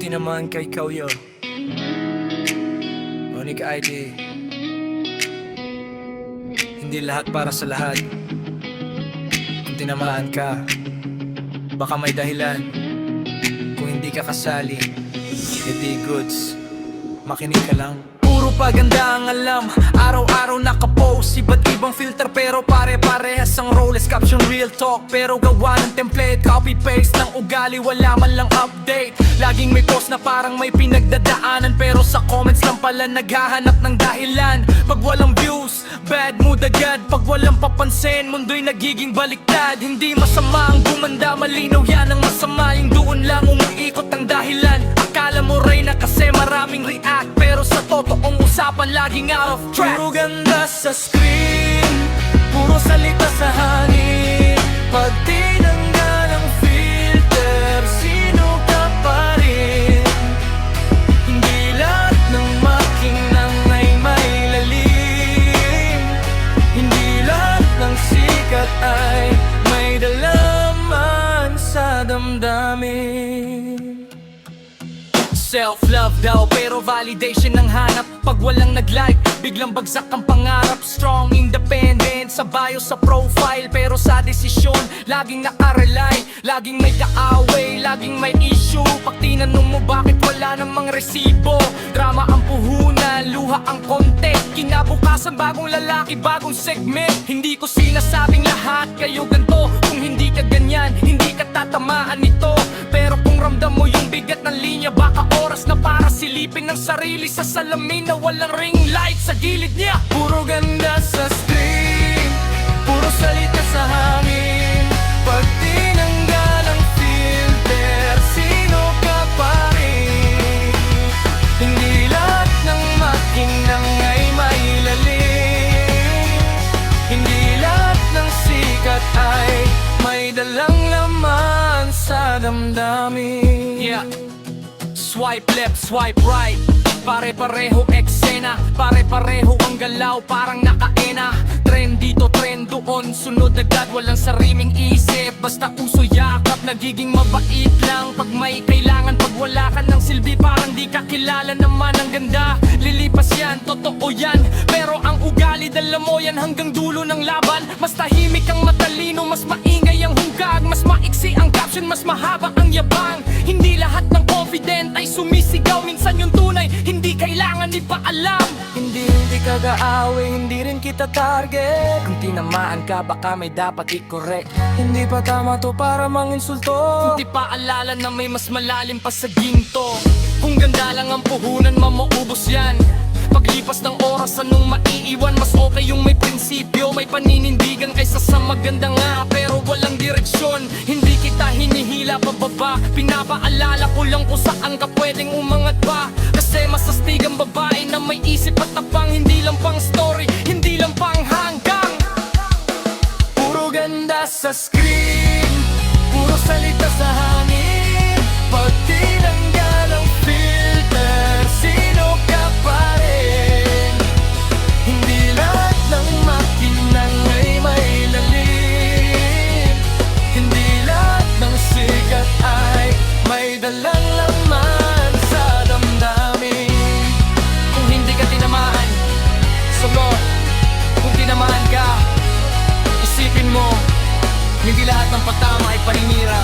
tinamaan kay ikaw yo Onik ID. Hindi lahat para sa lahat. Kung tinamaan ka, baka may dahilan. Kung hindi ka kasali, hindi goods. Makinig ka lang. Puro paganda ang alam, araw-araw nakapost. Iba't ibang filter pero pare-parehas ang roles. Caption real talk pero gawa ng template. Copy-paste ng ugali, wala man lang update. Laging may post na parang may pinagdadaanan, pero sa comments lang pala naghahanap ng dahilan. Pag walang views, bad mood agad. Pag walang papansin, mundo'y nagiging baliktad. Hindi masama ang gumanda, malinaw yan ang masama. Yung doon lang umiikot ang dahilan. Akala mo ray na kasi maraming react, pero sa totoong usapan laging out of track. Puro ganda sa screen, puro salita sa hangin. Pag tinanggal ang filter, sino ka pa rin? Hindi lahat ng makinang ay may lalim. Hindi lahat ng sikat ay may dalaman sa damdamin. Self-love daw pero validation ang hanap. Pag walang nag-like, biglang bagsak ang pangarap. Strong, independent, sa bio, sa profile, pero sa desisyon, laging nakarelay. Laging may kaaway, laging may issue. Pag tinanong mo bakit wala namang resibo, drama ang puhunan, luha ang content. Kinabukasan bagong lalaki, bagong segment. Hindi ko sinasabing lahat kayo ganto. Kung hindi ka ganyan, hindi ka tatamaan nito. Pero kung ramdam mo yung bigat ng linya, baka oras na para silipin ng sarili sa salamin na walang ring light sa gilid niya. Puro ganda sa screen, puro salita sa hangin. Pag tinanggal ang filter, sino ka pa rin? Hindi lahat ng makinang ay may lalim. Hindi lahat ng sikat ay may dalang laman sa damdamin. Yeah. Swipe left, swipe right, pare-pareho eksena, pare-pareho ang galaw, parang nakaena. Trend dito, trend doon, sunod agad, walang sariming isip. Basta uso yakap, nagiging mabait lang pag may kailangan. Pag wala ka ng silbi, parang di ka kilala naman. Ang ganda, lilipas yan, totoo yan. Pero ang ugali, dala mo yan hanggang dulo ng laban. Mas tahimik ang matalino, mas maingay ang hungkag. Mas maiksi ang caption, mas mahaba ang yabang. Hindi lahat ng confident ay sumisigaw. Minsan yung tunay, hindi kailangan ipaalam. Hindi ka gaaway, hindi rin kita target. Kung tinamaan ka, baka may dapat i-correct. Hindi pa tama to para manginsulto. Kung di pa alala na may mas malalim pa sa ginto. Kung ganda lang ang puhunan, mamaubos yan. Paglipas ng oras, anong maiiwan? Mas okay yung may prinsipyo, may paninindigan, kaysa sa maganda nga pero walang direksyon. Hindi kita hinihila pababa, pinapaalala ko lang kung saan ka pwedeng umangat pa. Kasi masastig ang babae na may isip at tapang. Hindi lang pang story, hindi lang pang hanggang. Puro ganda sa screen, puro salita sa hangin. Pag tinanggal ang filter, sino ka pa rin? Hindi lahat ng makinang ay may lalim. Hindi lahat ng sikat ay may dalang laman sa damdamin. Kung hindi ka tinamaan, sagot. Kung tinamaan ka, isipin mo, hindi lahat ng patama ay paninira.